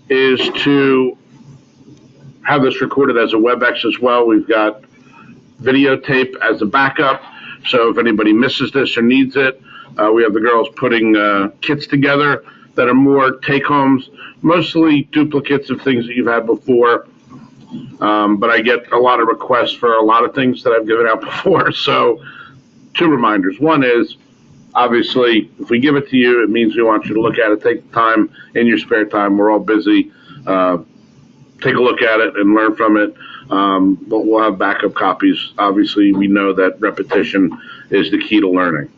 is to have this recorded as a WebEx as well. We've got videotape as a backup, so if anybody misses this or needs it, we have the girls putting kits together that are more take-homes, mostly duplicates of things that you've had before. But I get a lot of requests for a lot of things that I've given out before. So 2 reminders. One is, obviously, if we give it to you, it means we want you to look at it, take the time in your spare time. We're all busy. Take a look at it and learn from it. But we'll have backup copies. Obviously, we know that repetition is the key to learning.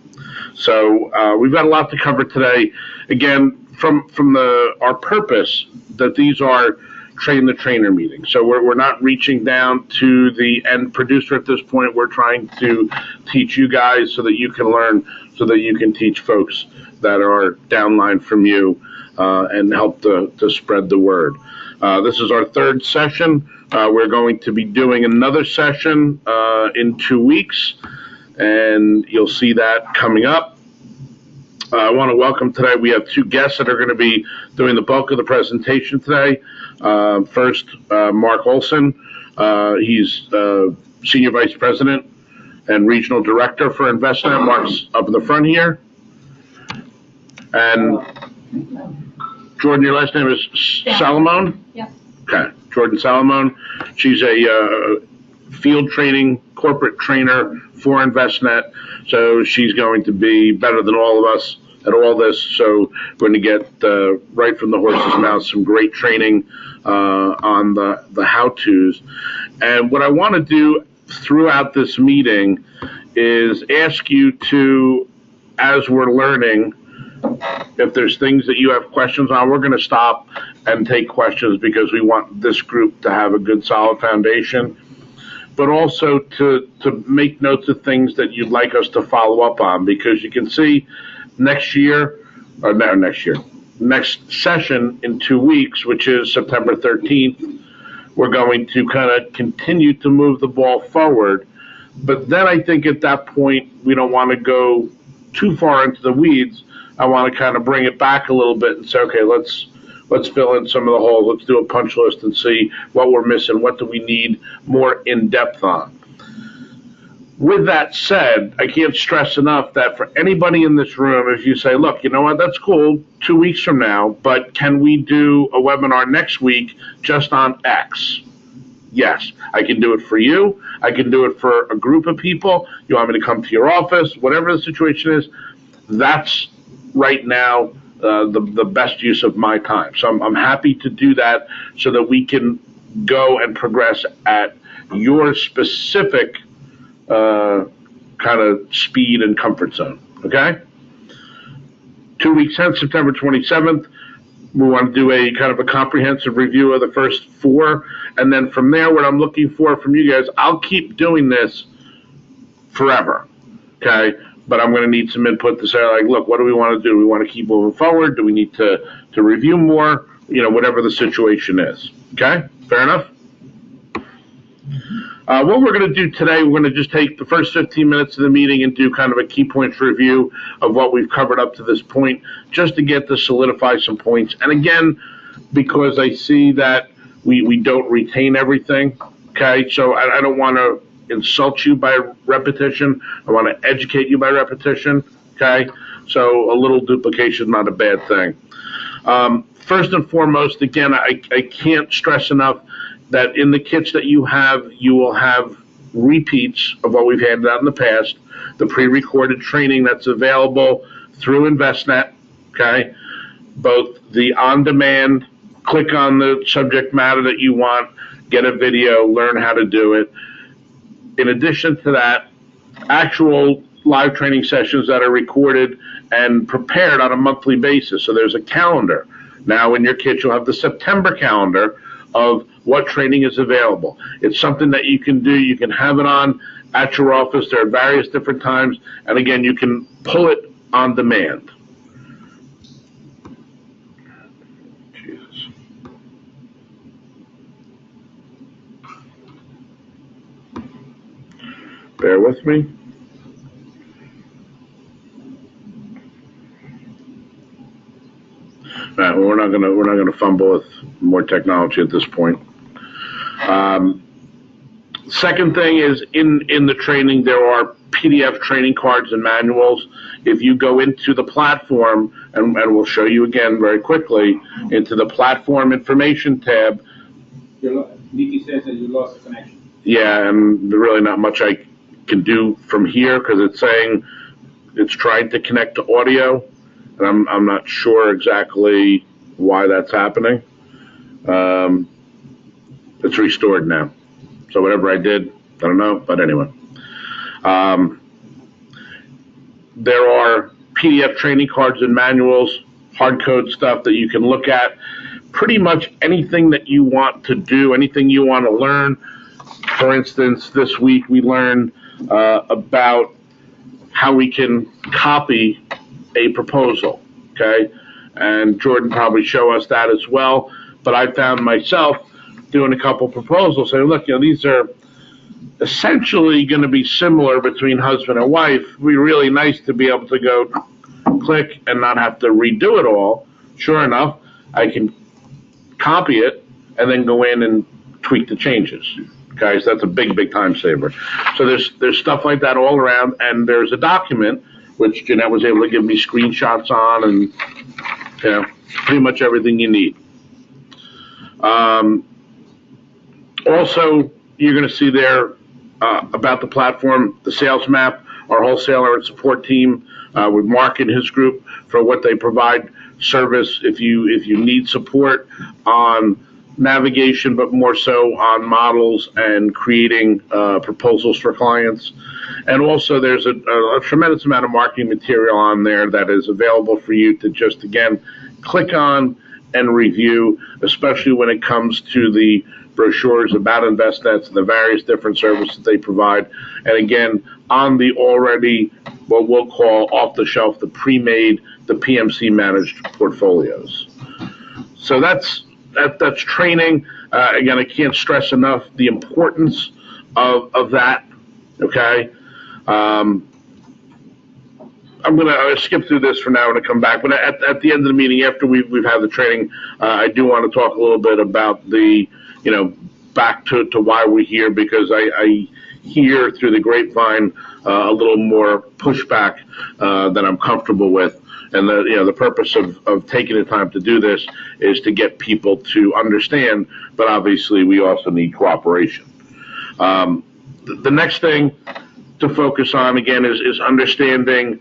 So we've got a lot to cover today. Again, from our purpose, that these are train the trainer meetings. So we're not reaching down to the end producer at this point. We're trying to teach you guys so that you can learn, so that you can teach folks that are downline from you and help to spread the word. This is our 3rd session. We're going to be doing another session in 2 weeks, and you'll see that coming up. I want to welcome today, we have 2 guests that are going to be doing the bulk of the presentation today. First, Mark Olson. He's Senior Vice President and Regional Director for InvestNet. Mark's up in the front here. And Jordan, your last name is Salamone? Yep. Okay, Jordan Salamone. She's a field training corporate trainer for InvestNet, so she's going to be better than all of us at all this. So we're going to get right from the horse's mouth some great training on the how-tos. And what I want to do throughout this meeting is ask you to, as we're learning, if there's things that you have questions on, we're going to stop and take questions because we want this group to have a good, solid foundation, but also to make notes of things that you'd like us to follow up on, because you can see next session in 2 weeks, which is September 13th, we're going to kind of continue to move the ball forward. But then I think at that point, we don't want to go too far into the weeds. I want to kind of bring it back a little bit and say, okay, let's fill in some of the holes. Let's do a punch list and see what we're missing. What do we need more in depth on? With that said, I can't stress enough that for anybody in this room, if you say, look, you know what, that's cool, 2 weeks from now, but can we do a webinar next week just on X? Yes, I can do it for you. I can do it for a group of people. You want me to come to your office, whatever the situation is, that's right now the best use of my time. So I'm happy to do that so that we can go and progress at your specific kind of speed and comfort zone, okay? 2 weeks hence, September 27th, we want to do a kind of a comprehensive review of the first 4, and then from there, what I'm looking for from you guys, I'll keep doing this forever, okay? But I'm going to need some input to say, like, look, what do we want to do? Do we want to keep moving forward? Do we need to review more? You know, whatever the situation is, okay? Fair enough? What we're going to do today, we're going to just take the first 15 minutes of the meeting and do kind of a key points review of what we've covered up to this point, just to get to solidify some points. And again, because I see that we don't retain everything, okay? So I don't want to insult you by repetition. I want to educate you by repetition, okay? So a little duplication is not a bad thing. First and foremost, again, I can't stress enough that in the kits that you will have repeats of what we've handed out in the past, the pre-recorded training that's available through InvestNet, okay? Both the on-demand, click on the subject matter that you want, get a video, learn how to do it. In addition to that, actual live training sessions that are recorded and prepared on a monthly basis. So there's a calendar. Now in your kit, you'll have the September calendar of what training is available. It's something that you can do. You can have it on at your office. There are various different times. And again, you can pull it on demand. Jesus. Bear with me. All right, well, we're not we're not gonna fumble with more technology at this point. Second thing is in the training, there are PDF training cards and manuals. If you go into the platform, and we'll show you again very quickly, into the platform information tab. Nikki says that you lost the connection. Yeah, and there's really not much I can do from here because it's saying it's trying to connect to audio, and I'm not sure exactly why that's happening. It's restored now. So whatever I did, I don't know, but anyway. There are PDF training cards and manuals, hard code stuff that you can look at. Pretty much anything that you want to do, anything you want to learn. For instance, this week we learned about how we can copy a proposal, okay? And Jordan probably show us that as well. But I found myself doing a couple proposals, saying, look, these are essentially going to be similar between husband and wife. It'd be really nice to be able to go click and not have to redo it all. Sure enough, I can copy it and then go in and tweak the changes. Guys, that's a big, big time saver. So there's stuff like that all around, and there's a document which Jeanette was able to give me screenshots on, and pretty much everything you need. Also, you're going to see there about the platform, the sales map, our wholesaler and support team with Mark and his group for what they provide service if you need support on navigation, but more so on models and creating proposals for clients. And also there's a tremendous amount of marketing material on there that is available for you to just, again, click on and review, especially when it comes to the brochures about InvestNets and the various different services they provide. And again, on the already, what we'll call off the shelf, the pre-made, the PMC managed portfolios. So that's training. Again, I can't stress enough the importance of that. Okay. I'm going to skip through this for now and come back. But at the end of the meeting, after we've had the training, I do want to talk a little bit about the, back to why we're here, because I hear through the grapevine a little more pushback than I'm comfortable with. And the purpose of taking the time to do this is to get people to understand, but obviously we also need cooperation. The next thing to focus on, again, is understanding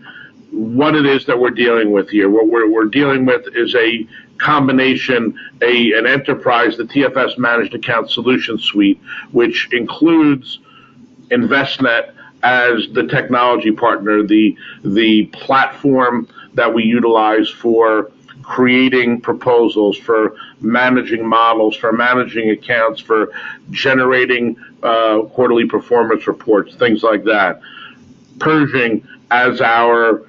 what it is that we're dealing with here. What we're dealing with is a combination, an enterprise, the TFS Managed Account Solution Suite, which includes InvestNet as the technology partner, the platform that we utilize for creating proposals, for managing models, for managing accounts, for generating quarterly performance reports, things like that. Pershing as our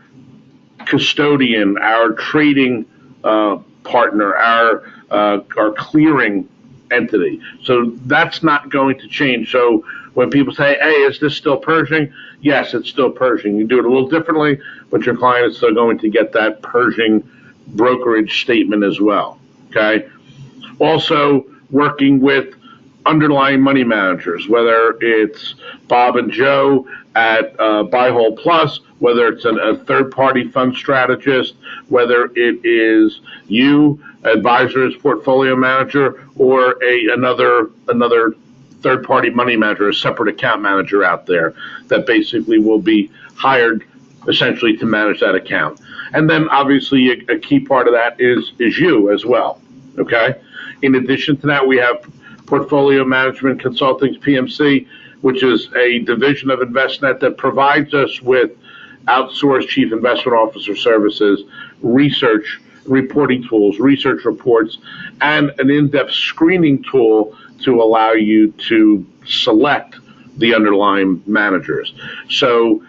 custodian, our trading partner, our clearing entity. So that's not going to change. So when people say, hey, is this still Pershing? Yes, it's still Pershing. You do it a little differently, but your client is still going to get that Pershing brokerage statement as well. Okay. Also working with underlying money managers, whether it's Bob and Joe at Buy-Hold Plus, whether it's a third-party fund strategist, whether it is you, advisors, portfolio manager, or another third-party money manager, a separate account manager out there that basically will be hired essentially to manage that account. And then obviously a key part of that is you as well, okay? In addition to that, we have Portfolio Management Consulting, PMC, which is a division of InvestNet that provides us with outsourced chief investment officer services, research, reporting tools, research reports, and an in-depth screening tool to allow you to select the underlying managers. So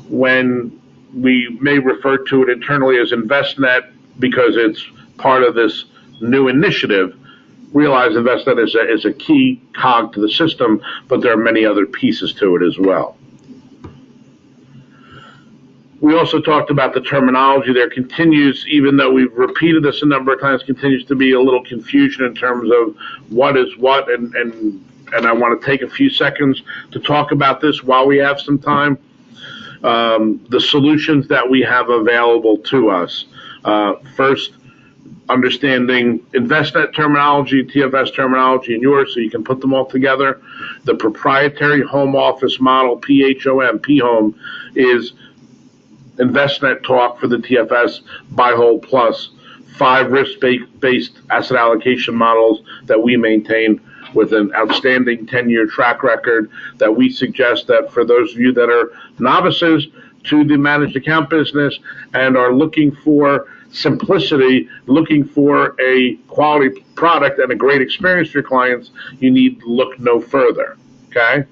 when we may refer to it internally as InvestNet because it's part of this new initiative, realize InvestNet is a key cog to the system, but there are many other pieces to it as well. We also talked about the terminology. There continues, even though we've repeated this a number of times, continues to be a little confusion in terms of what is what, and I want to take a few seconds to talk about this while we have some time. The solutions that we have available to us. First, understanding InvestNet terminology, TFS terminology in yours, so you can put them all together. The proprietary home office model, PHOM, is InvestNet talk for the TFS buy, hold, plus 5 risk-based asset allocation models that we maintain with an outstanding 10-year track record that we suggest that for those of you that are novices to the managed account business and are looking for simplicity, looking for a quality product and a great experience for your clients, you need to look no further, okay?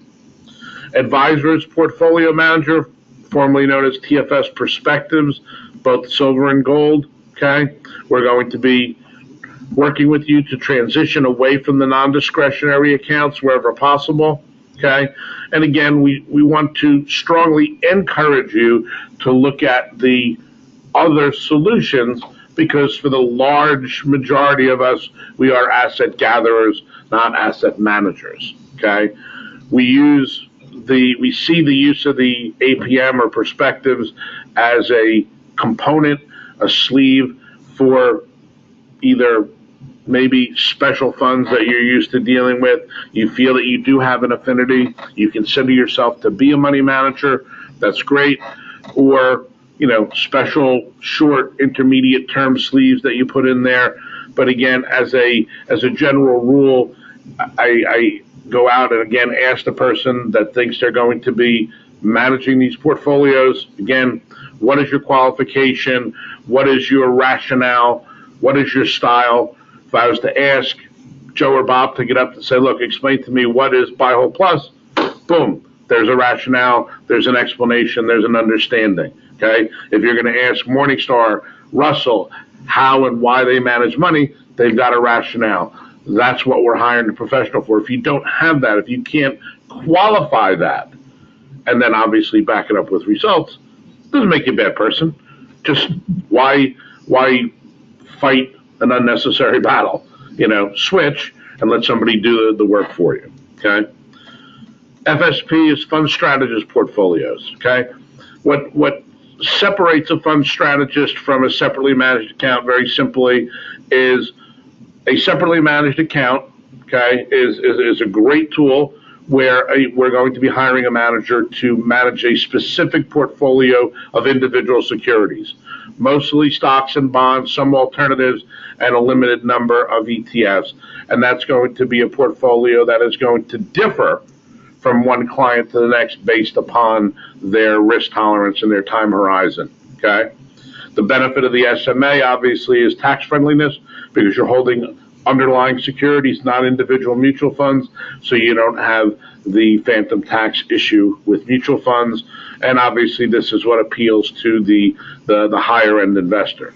Advisors Portfolio Manager, formerly known as TFS Perspectives, both silver and gold, okay? We're going to be working with you to transition away from the non-discretionary accounts wherever possible, okay? And again, we want to strongly encourage you to look at the other solutions because for the large majority of us, we are asset gatherers, not asset managers, okay? We see the use of the APM or perspectives as a component, a sleeve for either maybe special funds that you're used to dealing with. You feel that you do have an affinity. You consider yourself to be a money manager. That's great. Or, special short, intermediate term sleeves that you put in there. But again, as a general rule, I go out and again ask the person that thinks they're going to be managing these portfolios, again, what is your qualification? What is your rationale? What is your style? If I was to ask Joe or Bob to get up and say, look, explain to me what is buy, hold, plus, boom, there's a rationale, there's an explanation, there's an understanding, okay? If you're going to ask Morningstar, Russell, how and why they manage money, they've got a rationale. That's what we're hiring a professional for. If you don't have that, if you can't qualify that, and then obviously back it up with results, doesn't make you a bad person. Just why fight an unnecessary battle? Switch and let somebody do the work for you, okay? FSP is fund strategist portfolios, okay? What separates a fund strategist from a separately managed account, very simply, is a separately managed account, okay, is a great tool where we're going to be hiring a manager to manage a specific portfolio of individual securities, mostly stocks and bonds, some alternatives, and a limited number of ETFs. And that's going to be a portfolio that is going to differ from one client to the next based upon their risk tolerance and their time horizon, okay? The benefit of the SMA, obviously, is tax friendliness because you're holding underlying securities, not individual mutual funds, so you don't have the phantom tax issue with mutual funds. And obviously, this is what appeals to the higher end investor.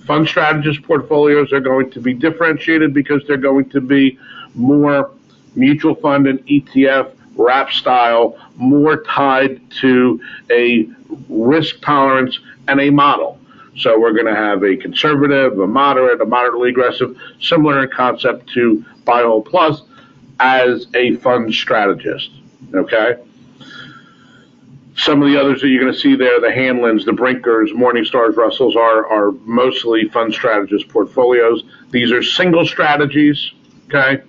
Fund strategist portfolios are going to be differentiated because they're going to be more mutual fund and ETF wrap style, more tied to a risk tolerance and a model. So we're going to have a conservative, a moderately aggressive, similar in concept to buy, hold, plus as a fund strategist, okay? Some of the others that you're going to see there, the Hanlons, the Brinkers, Morningstars, Russells are mostly fund strategist portfolios. These are single strategies, okay?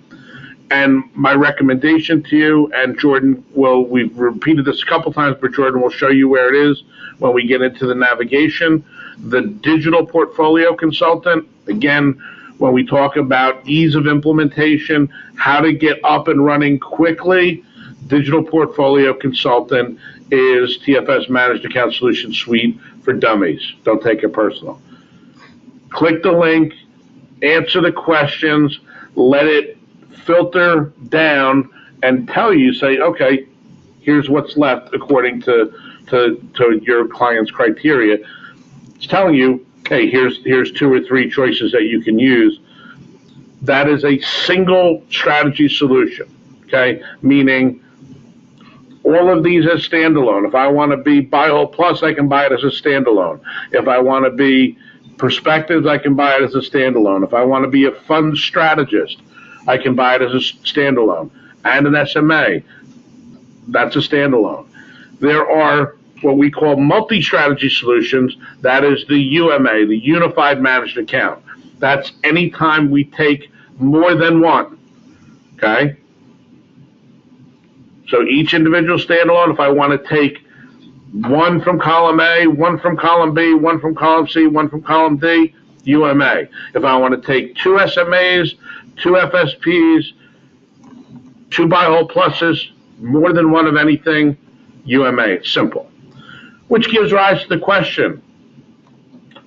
And my recommendation to you, and Jordan we've repeated this a couple times, but Jordan will show you where it is when we get into the navigation. The digital portfolio consultant, again, when we talk about ease of implementation, how to get up and running quickly, digital portfolio consultant is TFS Managed Account Solution Suite for Dummies. Don't take it personal. Click the link, answer the questions, let it filter down and tell you, say, okay, here's what's left according to your client's criteria. It's telling you, hey, here's 2 or 3 choices that you can use. That is a single strategy solution, okay? Meaning all of these as standalone. If I want to be Buy Whole Plus, I can buy it as a standalone. If I want to be Perspectives, I can buy it as a standalone. If I want to be a fund strategist, I can buy it as a standalone. And an SMA, that's a standalone. There are what we call multi-strategy solutions. That is the UMA, the Unified Managed Account. That's anytime we take more than one, okay? So each individual standalone, if I want to take one from column A, one from column B, one from column C, one from column D, UMA. If I want to take two SMAs, two FSPs, two Buy Whole Pluses, more than one of anything, UMA. It's simple. Which gives rise to the question,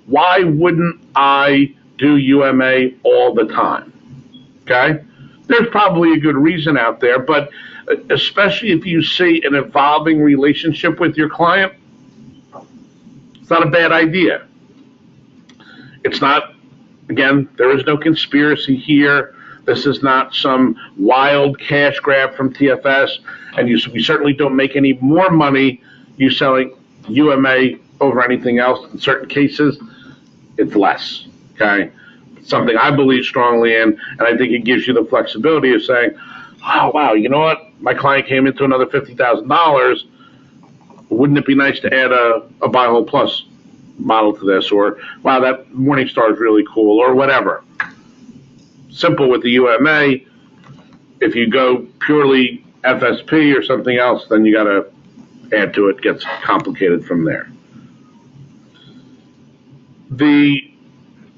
why wouldn't I do UMA all the time? Okay? There's probably a good reason out there, but especially if you see an evolving relationship with your client, it's not a bad idea. It's not, again, there is no conspiracy here. This is not some wild cash grab from TFS, and we certainly don't make any more money you selling UMA over anything else. In certain cases, it's less, okay? Something I believe strongly in, and I think it gives you the flexibility of saying, oh, wow, you know what? My client came into another $50,000. Wouldn't it be nice to add a Buy Whole Plus model to this? Or, wow, that Morningstar is really cool, or whatever. Simple with the UMA. If you go purely FSP or something else, then you got to add to it. It gets complicated from there. The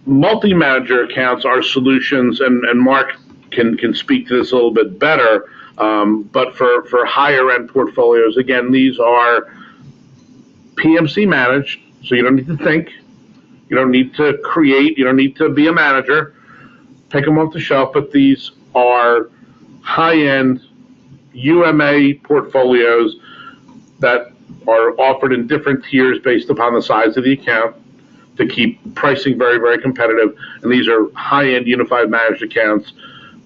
multi-manager accounts are solutions, and Mark can speak to this a little bit better, but for higher end portfolios, again, these are PMC managed, so you don't need to think, you don't need to create, you don't need to be a manager, pick them off the shelf, but these are high end UMA portfolios that are offered in different tiers based upon the size of the account to keep pricing very, very competitive, and these are high end unified managed accounts,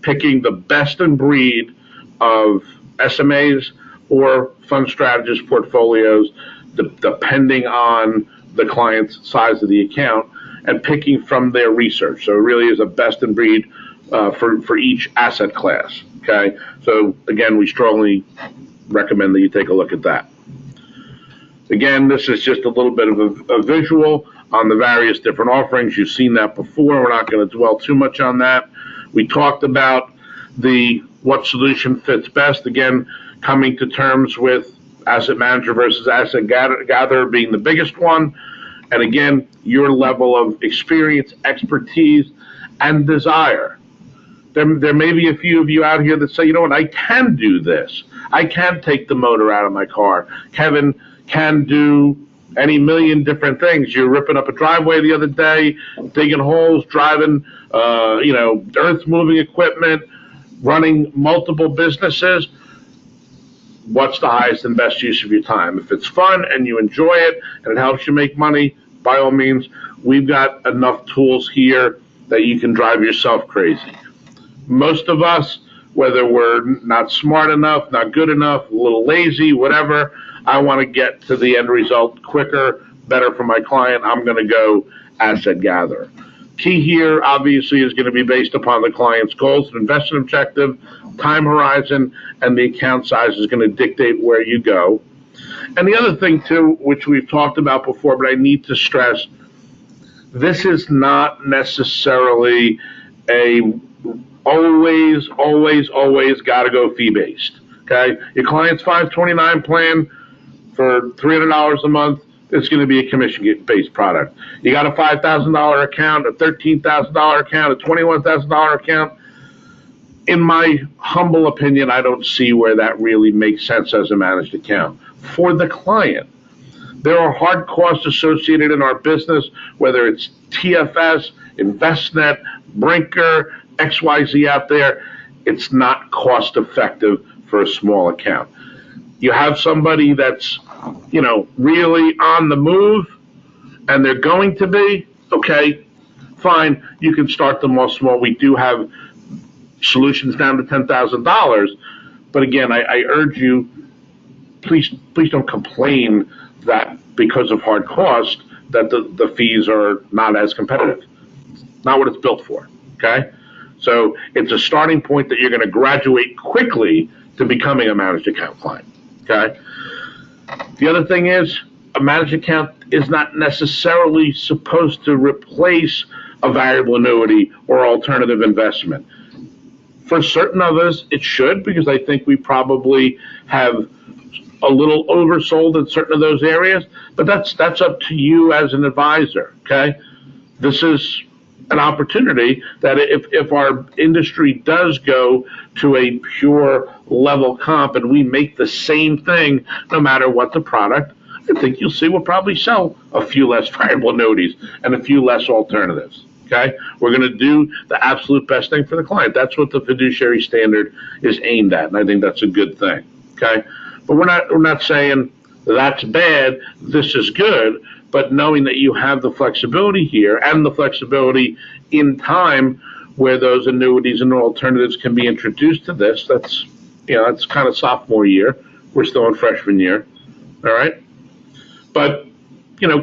picking the best in breed of SMAs or fund strategist portfolios, depending on the client's size of the account, and picking from their research. So it really is a best in breed for each asset class. Okay, so again, we strongly recommend that you take a look at that. Again, this is just a little bit of a visual on the various different offerings. You've seen that before. We're not going to dwell too much on that. We talked about what solution fits best. Again, coming to terms with asset manager versus asset gatherer being the biggest one. And again, your level of experience, expertise, and desire. There may be a few of you out here that say, you know what, I can do this. I can take the motor out of my car. Kevin can do any million different things. You're ripping up a driveway the other day, digging holes, driving, earth moving equipment, running multiple businesses. What's the highest and best use of your time? If it's fun and you enjoy it and it helps you make money, by all means, we've got enough tools here that you can drive yourself crazy. Most of us, whether we're not smart enough, not good enough, a little lazy, whatever, I want to get to the end result quicker, better for my client. I'm going to go asset gatherer. Key here, obviously, is going to be based upon the client's goals and investment objective, time horizon, and the account size is going to dictate where you go. And the other thing, too, which we've talked about before, but I need to stress, this is not necessarily a always got to go fee-based, okay? Your client's 529 plan for $300 a month, it's going to be a commission-based product. You got a $5,000 account, a $13,000 account, a $21,000 account. In my humble opinion, I don't see where that really makes sense as a managed account. For the client, there are hard costs associated in our business, whether it's TFS, Envestnet, Brinker, XYZ out there. It's not cost effective for a small account. You have somebody that's, really on the move, and they're going to be, okay, fine, you can start them off small. We do have solutions down to $10,000, but again, I urge you, please don't complain that because of hard cost that the fees are not as competitive. Not what it's built for. Okay, so it's a starting point that you're going to graduate quickly to becoming a managed account client. Okay. The other thing is, a managed account is not necessarily supposed to replace a variable annuity or alternative investment. For certain of us, it should, because I think we probably have a little oversold in certain of those areas, but that's up to you as an advisor, okay? This is an opportunity that if our industry does go to a pure level comp and we make the same thing no matter what the product, I think you'll see we'll probably sell a few less variable annuities and a few less alternatives. Okay, we're going to do the absolute best thing for the client. That's what the fiduciary standard is aimed at, and I think that's a good thing. Okay, but we're not saying that's bad. This is good, but knowing that you have the flexibility here and the flexibility in time where those annuities and alternatives can be introduced to this. That's kind of sophomore year. We're still in freshman year. All right, but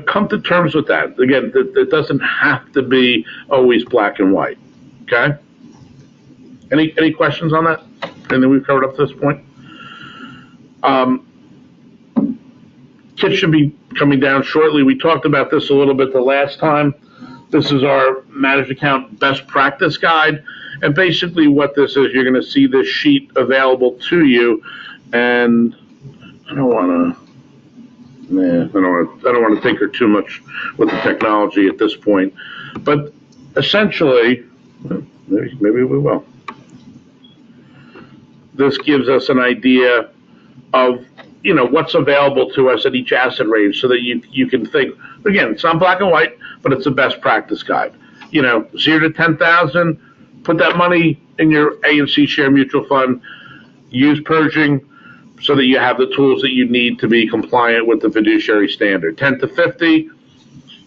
come to terms with that. Again, it doesn't have to be always black and white. Okay? Any questions on that? Anything we've covered up to this point? Kit should be coming down shortly. We talked about this a little bit the last time. This is our managed account best practice guide. And basically what this is, you're going to see this sheet available to you. And I don't want to tinker too much with the technology at this point, but essentially, maybe we will. This gives us an idea of what's available to us at each asset range, so that you can think. Again, it's not black and white, but it's a best practice guide. 0 to 10,000, put that money in your A and C share mutual fund. Use Pershing, so that you have the tools that you need to be compliant with the fiduciary standard. 10 to 50,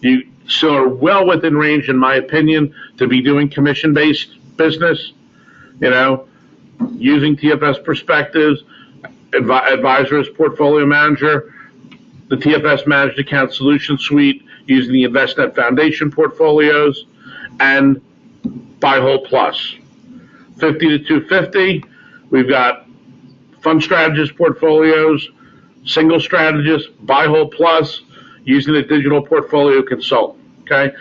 you still are well within range, in my opinion, to be doing commission-based business, using TFS perspectives, advisor as portfolio manager, the TFS Managed Account Solution Suite, using the InvestNet Foundation portfolios, and Buy Hold Plus. 50 to 250, we've got fund strategist portfolios, single strategist, Buy Hold Plus, using a digital portfolio consultant. Okay,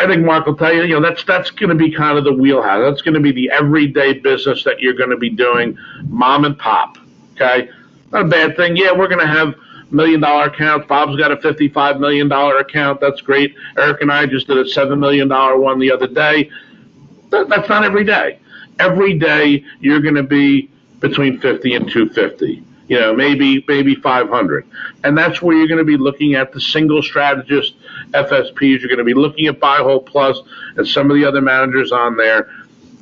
I think Mark will tell you, that's going to be kind of the wheelhouse. That's going to be the everyday business that you're going to be doing, mom and pop. Okay, not a bad thing. Yeah, we're going to have $1 million accounts. Bob's got a $55 million account. That's great. Eric and I just did a $7 million one the other day. That's not every day. Every day you're going to be between 50 and 250, maybe 500. And that's where you're going to be looking at the single strategist FSPs. You're going to be looking at Buy Hold Plus and some of the other managers on there,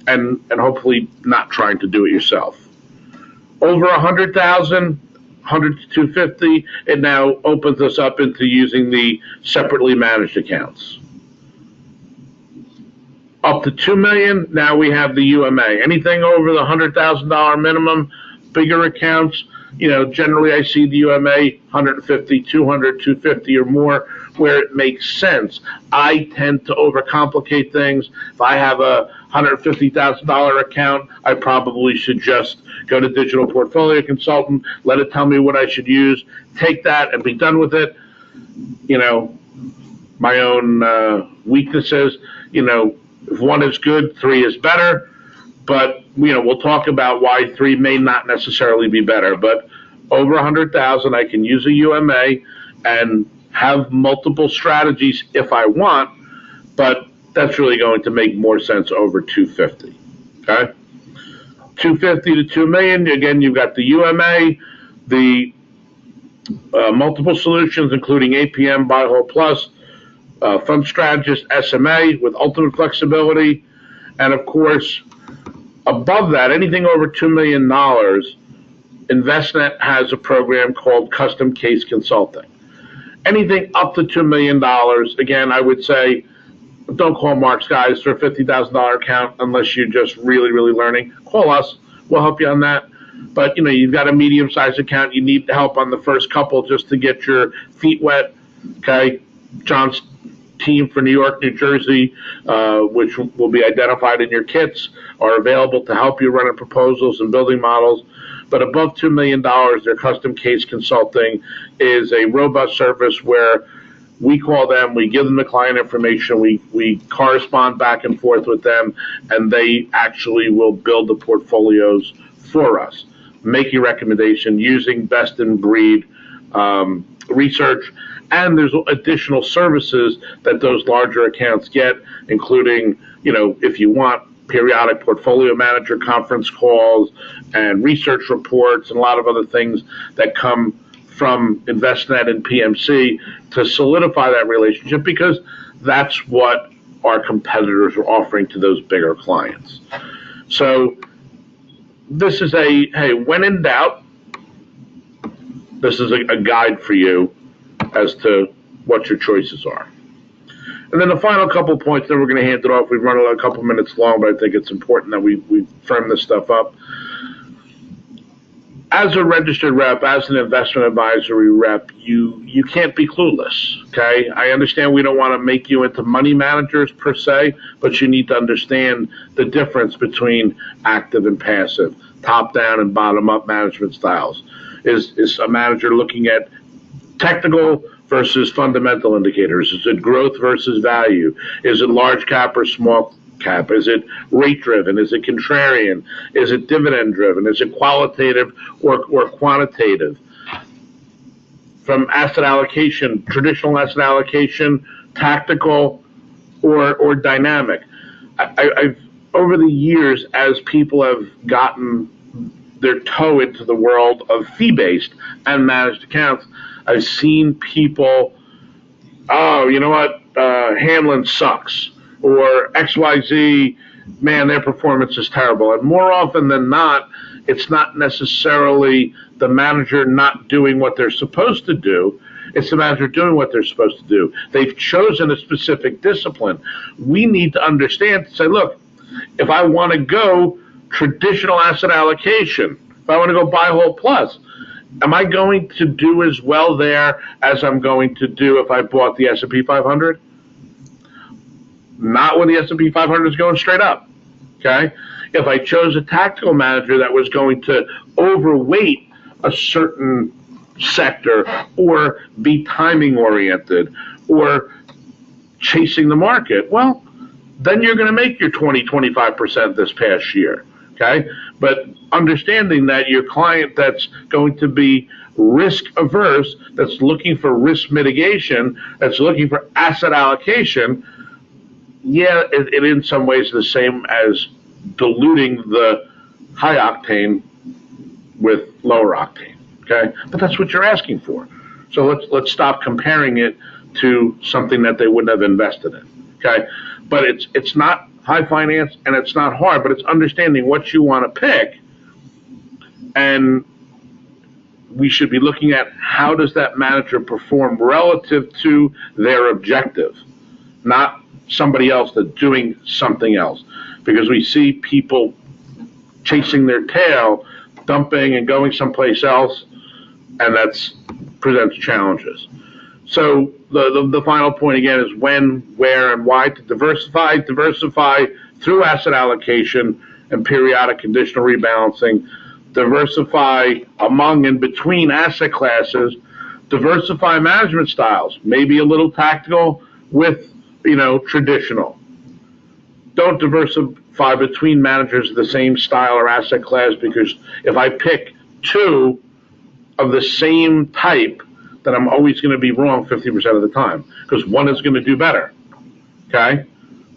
and hopefully not trying to do it yourself. Over 100,000, 100 to 250, it now opens us up into using the separately managed accounts. Up to $2 million, now we have the UMA. Anything over the $100,000 minimum, bigger accounts, generally I see the UMA 150, 200, 250 or more, where it makes sense. I tend to overcomplicate things. If I have a $150,000 account, I probably should just go to Digital Portfolio Consultant, let it tell me what I should use, take that and be done with it. My own weaknesses, if 1 is good, 3 is better. But, we'll talk about why 3 may not necessarily be better. But over 100,000, I can use a UMA and have multiple strategies if I want. But that's really going to make more sense over 250. Okay? 250 to 2 million, again, you've got the UMA, the multiple solutions, including APM, Buy Hold Plus, fund strategist, SMA with ultimate flexibility, and of course, above that, anything over $2 million, InvestNet has a program called Custom Case Consulting. Anything up to $2 million, again, I would say, don't call Mark's guys for a $50,000 account unless you're just really, really learning. Call us. We'll help you on that. but you've got a medium-sized account. You need help on the first couple just to get your feet wet. Okay, John's team for New York, New Jersey, which will be identified in your kits, are available to help you running proposals and building models. But above $2 million, their custom case consulting is a robust service where we call them, we give them the client information, we correspond back and forth with them, and they actually will build the portfolios for us, making recommendation using best in breed research. And there's additional services that those larger accounts get, including, if you want, periodic portfolio manager conference calls and research reports and a lot of other things that come from Envestnet and PMC to solidify that relationship, because that's what our competitors are offering to those bigger clients. So this is hey, when in doubt, this is a guide for you as to what your choices are. And then the final couple points, then we're going to hand it off. We've run a couple minutes long, but I think it's important that we firm this stuff up. As a registered rep, as an investment advisory rep, you can't be clueless, okay? I understand we don't want to make you into money managers per se, but you need to understand the difference between active and passive, top-down and bottom-up management styles. Is a manager looking at technical versus fundamental indicators? Is it growth versus value? Is it large cap or small cap? Is it rate driven? Is it contrarian? Is it dividend driven? Is it qualitative or quantitative? From asset allocation, traditional asset allocation, tactical or dynamic. I've over the years, as people have gotten their toe into the world of fee-based and managed accounts, I've seen people, you know what, Hanlon sucks, or XYZ, man, their performance is terrible. And more often than not, it's not necessarily the manager not doing what they're supposed to do. It's the manager doing what they're supposed to do. They've chosen a specific discipline. We need to understand, to say, look, if I want to go traditional asset allocation, if I want to go buy whole plus, am I going to do as well there as I'm going to do if I bought the S&P 500? Not when the S&P 500 is going straight up, okay? If I chose a tactical manager that was going to overweight a certain sector or be timing oriented or chasing the market, well, then you're going to make your 20-25% this past year, okay? But understanding that your client that's going to be risk averse, that's looking for risk mitigation, that's looking for asset allocation, yeah, it in some ways is the same as diluting the high octane with lower octane, okay? But that's what you're asking for. So let's stop comparing it to something that they wouldn't have invested in, okay? But it's not high finance and it's not hard, but it's understanding what you want to pick, and we should be looking at how does that manager perform relative to their objective, not somebody else that's doing something else. Because we see people chasing their tail, dumping and going someplace else, and that presents challenges. So the final point again is when, where, and why to diversify. Diversify through asset allocation and periodic conditional rebalancing. Diversify among and between asset classes. Diversify management styles. Maybe a little tactical with, traditional. Don't diversify between managers of the same style or asset class, because if I pick two of the same type, then I'm always going to be wrong 50% of the time, because one is going to do better, okay?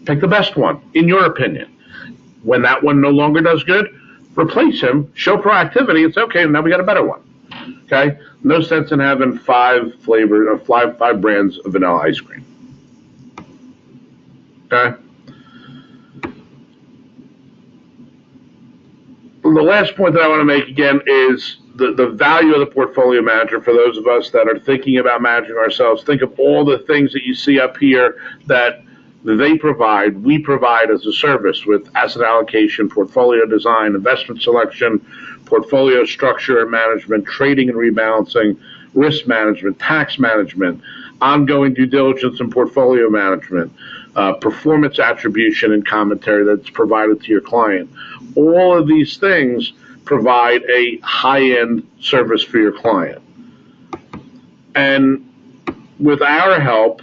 Pick the best one, in your opinion. When that one no longer does good, replace him, show proactivity, it's okay, now we got a better one, okay? No sense in having five brands of vanilla ice cream, okay? The last point that I want to make again is the value of the portfolio manager for those of us that are thinking about managing ourselves. Think of all the things that you see up here that they provide, we provide as a service with asset allocation, portfolio design, investment selection, portfolio structure and management, trading and rebalancing, risk management, tax management, ongoing due diligence and portfolio management, performance attribution and commentary that's provided to your client. All of these things provide a high-end service for your client. And with our help,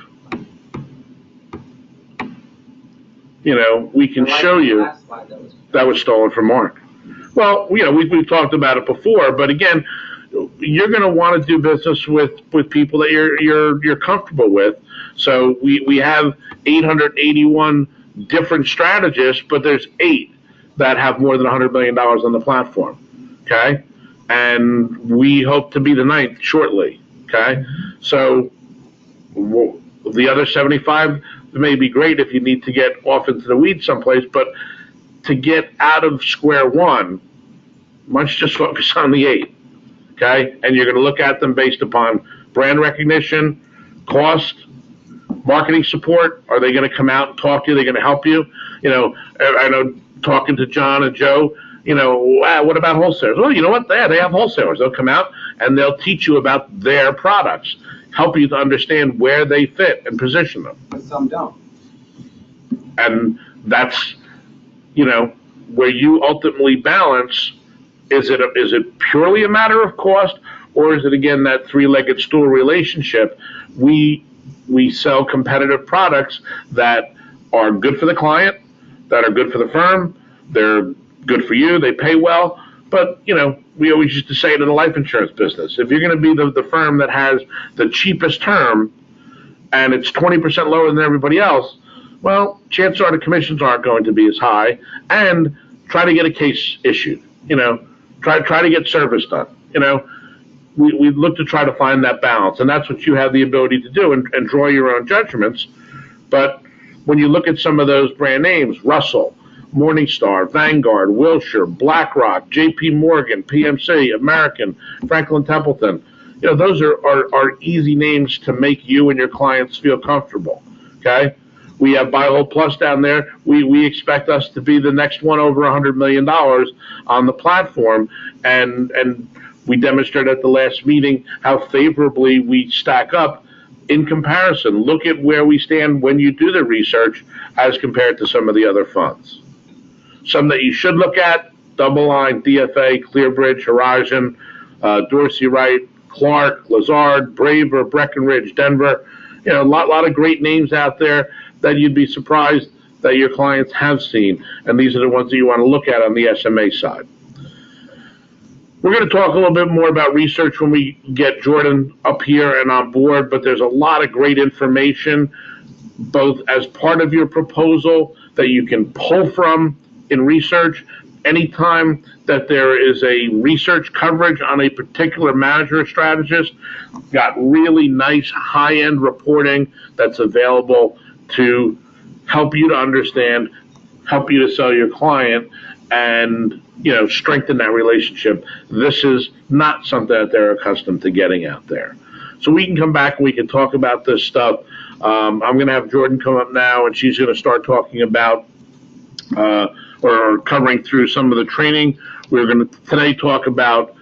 we can show you. That was stolen from Mark. Well, we've talked about it before, but again, you're going to want to do business with people that you're comfortable with. So we have 881 different strategists, but there's 8 that have more than $100 million on the platform. Okay, and we hope to be the 9th shortly. Okay, so the other 75 may be great if you need to get off into the weeds someplace, but to get out of square one, why don't you just focus on the 8? Okay, and you're going to look at them based upon brand recognition, cost, marketing support. Are they going to come out and talk to you? Are they going to help you? I know talking to John and Joe, what about wholesalers? Well, you know what? They have wholesalers. They'll come out and they'll teach you about their products, help you to understand where they fit and position them. But some don't. And that's, where you ultimately balance. Is it purely a matter of cost, or is it again that three-legged stool relationship? We sell competitive products that are good for the client, that are good for the firm, they're good for you, they pay well. But we always used to say it in the life insurance business: if you're going to be the firm that has the cheapest term and it's 20% lower than everybody else, well, chances are the commissions aren't going to be as high. And try to get a case issued. Try to get service done. We look to try to find that balance, and that's what you have the ability to do and draw your own judgments. But when you look at some of those brand names, Russell, Morningstar, Vanguard, Wilshire, BlackRock, J.P. Morgan, PMC, American, Franklin Templeton, those are easy names to make you and your clients feel comfortable. Okay. We have Buy Hold Plus down there. We expect us to be the next one over $100 million on the platform, and we demonstrated at the last meeting how favorably we stack up in comparison. Look at where we stand when you do the research as compared to some of the other funds. Some that you should look at: DoubleLine, DFA, ClearBridge, Horizon, Dorsey Wright, Clark, Lazard, Braver, Breckenridge, Denver. A lot of great names out there that you'd be surprised that your clients have seen. And these are the ones that you want to look at on the SMA side. We're going to talk a little bit more about research when we get Jordan up here and on board, but there's a lot of great information, both as part of your proposal that you can pull from in research. Anytime that there is a research coverage on a particular manager or strategist, got really nice high-end reporting that's available to help you to understand, help you to sell your client, and strengthen that relationship. This is not something that they're accustomed to getting out there. So we can come back and we can talk about this stuff. I'm going to have Jordan come up now, and she's going to start talking about or covering through some of the training. We're going to today talk about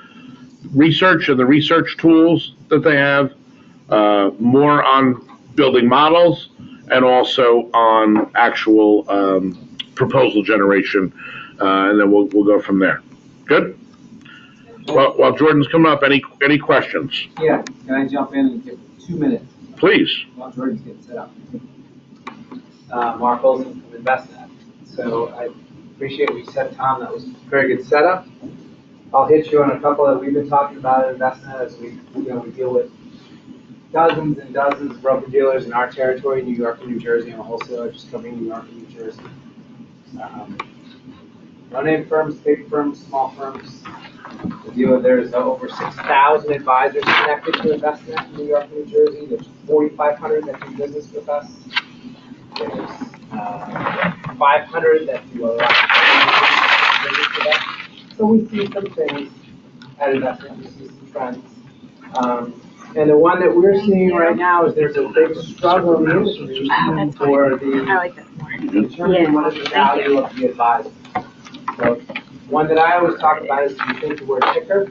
research and the research tools that they have, more on building models, and also on actual proposal generation, and then we'll go from there. Good? Well, while Jordan's coming up, any questions? Yeah, can I jump in and give 2 minutes? Please. While Jordan's getting set up. Mark Olson from InvestNet. So I appreciate what you said, Tom. That was a very good setup. I'll hit you on a couple that we've been talking about at InvestNet as we deal with dozens and dozens of broker-dealers in our territory, New York and New Jersey. I'm a wholesaler just covering New York and New Jersey. No-name firms, big firms, small firms. The deal there's over 6,000 advisors connected to InvestNet in New York and New Jersey. There's 4,500 that do business with us. There's 500 that do a lot of business with us. So we see some things at InvestNet. We see some trends. And the one that we're seeing right now is there's a big struggle in the industry for the determining what is the value of the advisor. So One that I always talk about is you think the word picker.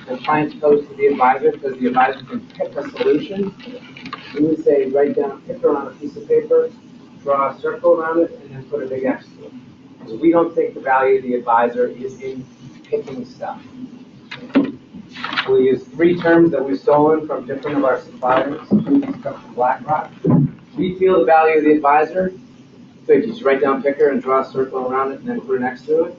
The client goes to the advisor because the advisor can pick a solution. We would say write down a picker on a piece of paper, draw a circle around it, and then put a big X to it. Because we don't think the value of the advisor is in picking stuff. We'll use 3 terms that we've stolen from different of our suppliers, including stuff from BlackRock. We feel the value of the advisor. So you just write down picker and draw a circle around it and then put an X to it.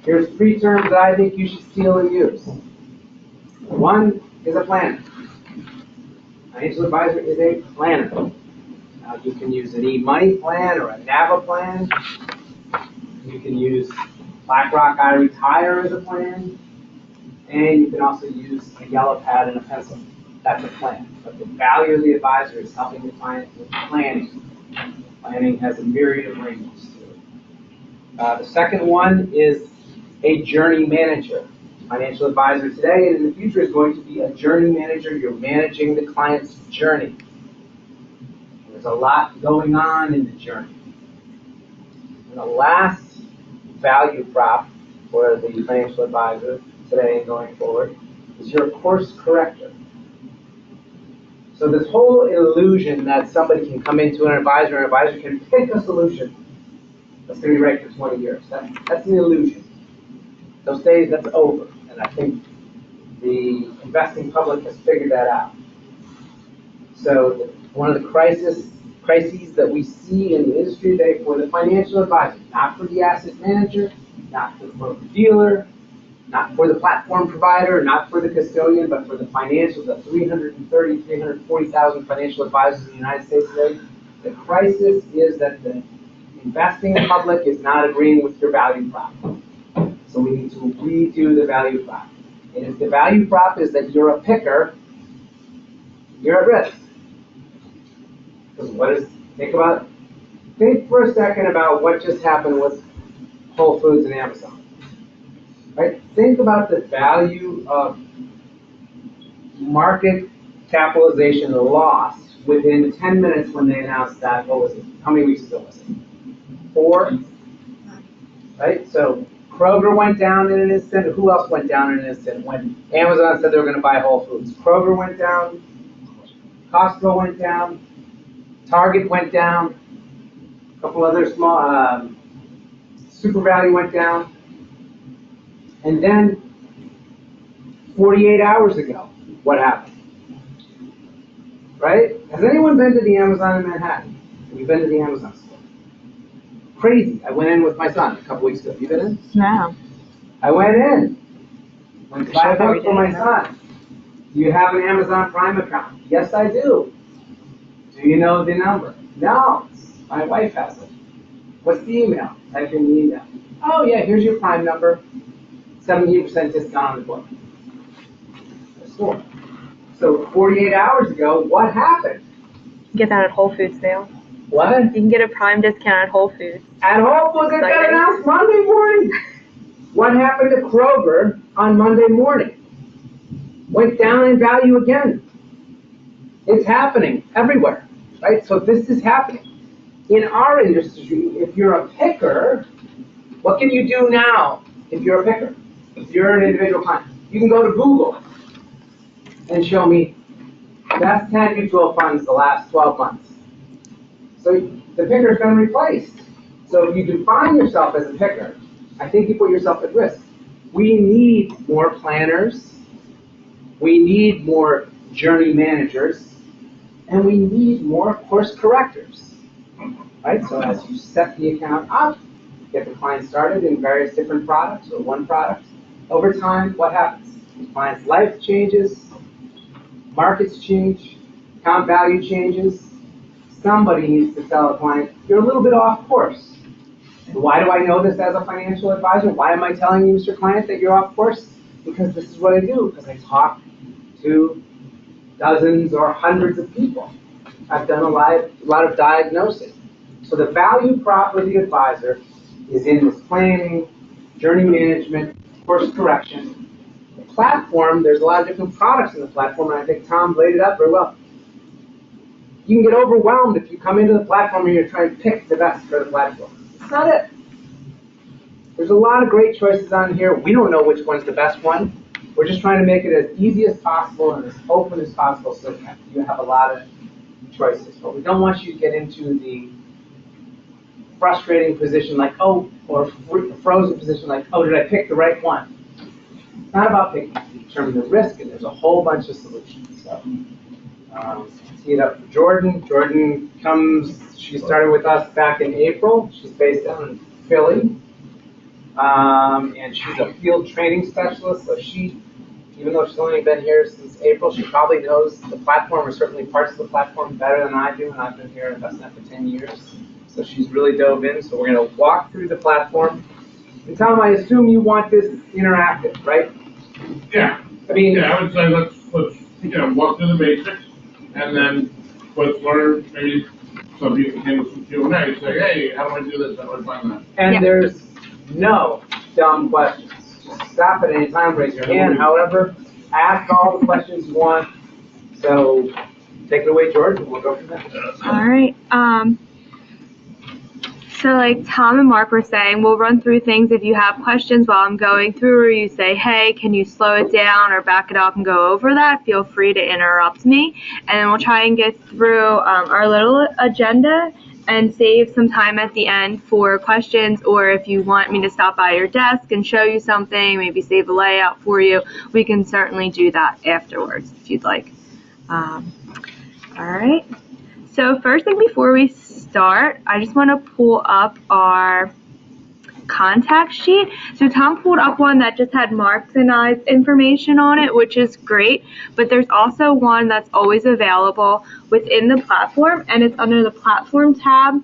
Here's 3 terms that I think you should steal and use. One is a planner. Financial advisor is a planner. Now you can use an e-money plan or a NAVA plan. You can use BlackRock iRetire as a plan. And you can also use a yellow pad and a pencil. That's a plan. But the value of the advisor is helping the client with planning. Planning has a myriad of ranges to it. The second one is a journey manager. Financial advisor today and in the future is going to be a journey manager. You're managing the client's journey. There's a lot going on in the journey. And the last value prop for the financial advisor today and going forward is your course corrector. So this whole illusion that somebody can come into an advisor can pick a solution that's going to be right for 20 years. That's an illusion. Those days, that's over. And I think the investing public has figured that out. So one of the crises that we see in the industry today for the financial advisor, not for the asset manager, not for the broker dealer, not for the platform provider, not for the custodian, but for the financial, the 340,000 financial advisors in the United States today. The crisis is that the investing public is not agreeing with your value prop. So we need to redo the value prop. And if the value prop is that you're a picker, you're at risk. Because think for a second about what just happened with Whole Foods and Amazon. Right? Think about the value of market capitalization lost within 10 minutes when they announced that. What was it? How many weeks ago was it? 4? Right? So Kroger went down in an instant. Who else went down in an instant when Amazon said they were going to buy Whole Foods? Kroger went down. Costco went down. Target went down. A couple other small, Super Value went down. And then 48 hours ago, what happened? Right? Has anyone been to the Amazon in Manhattan? Have you been to the Amazon store? Crazy. I went in with my son a couple weeks ago. Have you been in? No. I went in. Went to buy a book for my son. Do you have an Amazon Prime account? Yes, I do. Do you know the number? No. My wife has it. What's the email? Type in the email. Oh, yeah, here's your Prime number. 17% discount on the book. So 48 hours ago, what happened? Get that at Whole Foods sale. What? You can get a Prime discount at Whole Foods. At Whole Foods, it got announced Monday morning. What happened to Kroger on Monday morning? Went down in value again. It's happening everywhere, right? So this is happening. In our industry, if you're a picker, what can you do now if you're a picker? If you're an individual client, you can go to Google and show me best 10 mutual funds the last 12 months. So the picker is going to replace. So if you define yourself as a picker, I think you put yourself at risk. We need more planners. We need more journey managers. And we need more course correctors. Right? So as you set the account up, get the client started in various different products or one product, over time, what happens? The client's life changes, markets change, account value changes. Somebody needs to tell a client, you're a little bit off course. And why do I know this as a financial advisor? Why am I telling you, Mr. Client, that you're off course? Because this is what I do, because I talk to dozens or hundreds of people. I've done a lot of diagnosing. So the value prop of the advisor is in this planning, journey management, course correction. The platform, there's a lot of different products in the platform, and I think Tom laid it out very well. you can get overwhelmed if you come into the platform and you're trying to pick the best for the platform. It's not it. There's a lot of great choices on here. We don't know which one's the best one. We're just trying to make it as easy as possible and as open as possible so that you have a lot of choices. But we don't want you to get into the frustrating position like, oh, or frozen position like, oh, did I pick the right one? It's not about picking. You determine the risk, and there's a whole bunch of solutions. So, tee it up for Jordan. Jordan she started with us back in April. She's based down in Philly. And she's a field training specialist, so even though she's only been here since April, she probably knows the platform, or certainly parts of the platform, better than I do, and I've been here at InvestNet for 10 years. So she's really dove in, so we're going to walk through the platform. And Tom, I assume you want this interactive, right? Yeah. I mean, Yeah, I would say let's walk through the basics, and then let's learn. Maybe some people can do some Q&A. Say, hey, how do I do this? How do I find that? and Yeah. there's no dumb questions. Just stop at any time, raise your hand. However, ask all the questions you want. So take it away, George, and we'll go from there. All right. So like Tom and Mark were saying, we'll run through things if you have questions while I'm going through, or you say, hey, can you slow it down or back it up and go over that? Feel free to interrupt me. And then we'll try and get through our little agenda and save some time at the end for questions, or if you want me to stop by your desk and show you something, maybe save a layout for you, we can certainly do that afterwards if you'd like. All right. So first thing before we start, I just want to pull up our contact sheet. So Tom pulled up one that just had Mark's and I's information on it, which is great, but there's also one that's always available within the platform, and it's under the platform tab,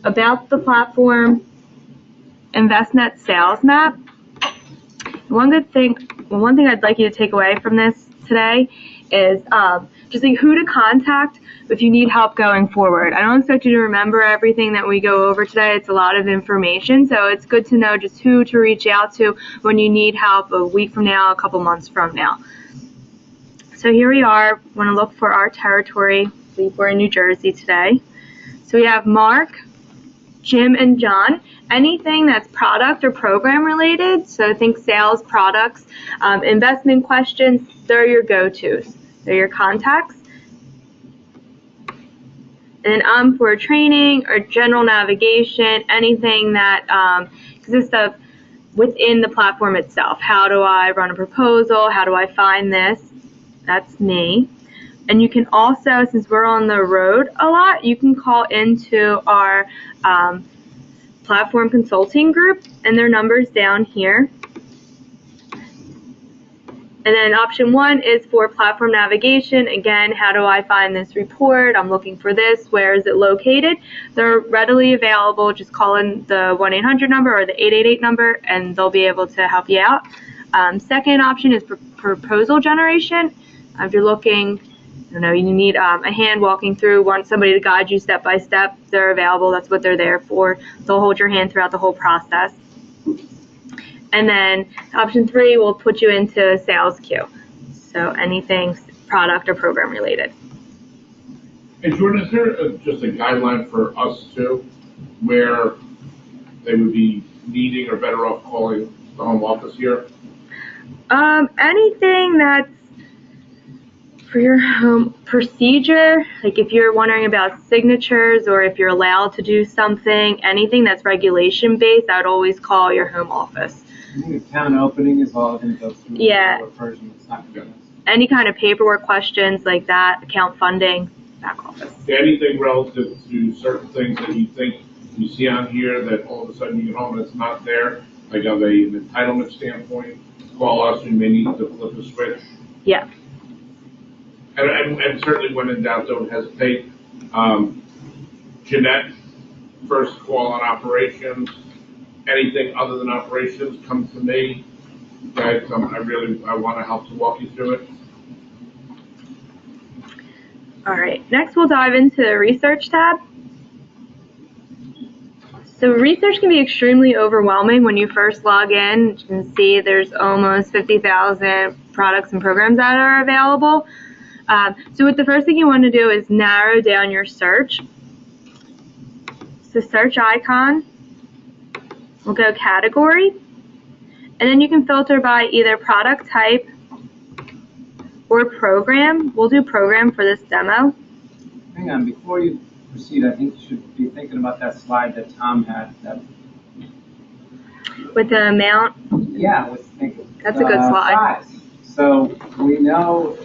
about the platform, InvestNet sales map. One thing I'd like you to take away from this today is just like who to contact if you need help going forward. I don't expect you to remember everything that we go over today. It's a lot of information, so it's good to know just who to reach out to when you need help a week from now, a couple months from now. So here we are. We want to look for our territory. I believe we're in New Jersey today. So we have Mark, Jim, and John. Anything that's product or program related, so think sales, products, investment questions, they're your go-tos. They're your contacts. And then for training or general navigation, anything that consists of within the platform itself. How do I run a proposal? How do I find this? That's me. And you can also, since we're on the road a lot, you can call into our platform consulting group, and their number's down here. And then option 1 is for platform navigation. Again, how do I find this report? I'm looking for this. Where is it located? They're readily available. Just call in the 1-800 number or the 888 number, and they'll be able to help you out. Second option is proposal generation. If you're looking, you need a hand walking through, want somebody to guide you step by step, they're available. That's what they're there for. They'll hold your hand throughout the whole process. And then option 3 will put you into a sales queue. So anything product or program related. Hey, Jordan, is there just a guideline for us too, where they would be needing or better off calling the home office here? Anything that's for your home procedure, like if you're wondering about signatures or if you're allowed to do something, anything that's regulation based, I would always call your home office. I think the town opening is all going to go through. Yeah. The version. It's not going to be. Any kind of paperwork questions like that, account funding, back office. Anything relative to certain things that you think you see on here that all of a sudden you get home and it's not there, like of an entitlement standpoint, call us, we may need to flip a switch. Yeah. And certainly when in doubt, don't hesitate. Jeanette, first call on operations. Anything other than operations, come to me. Okay, I want to help to walk you through it. All right, next we'll dive into the research tab. So research can be extremely overwhelming when you first log in. You can see there's almost 50,000 products and programs that are available. So what the first thing you want to do is narrow down your search. So search icon, we'll go category, and then you can filter by either product type or program. We'll do program for this demo. Hang on, before you proceed, I think you should be thinking about that slide that Tom had. That, With the amount, yeah, That's a good slide. size. So we know,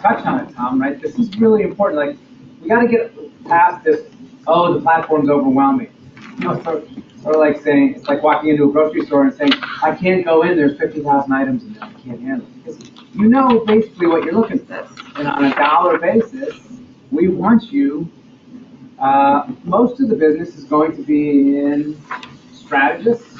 touch on it, Tom, right? This is really important. Like, we got to get past this, oh, the platform's overwhelming. Sort of like saying, it's like walking into a grocery store and saying, I can't go in, there's 50,000 items in there, I can't handle it. Because you know basically what you're looking for. And on a dollar basis, we want you, most of the business is going to be in strategists,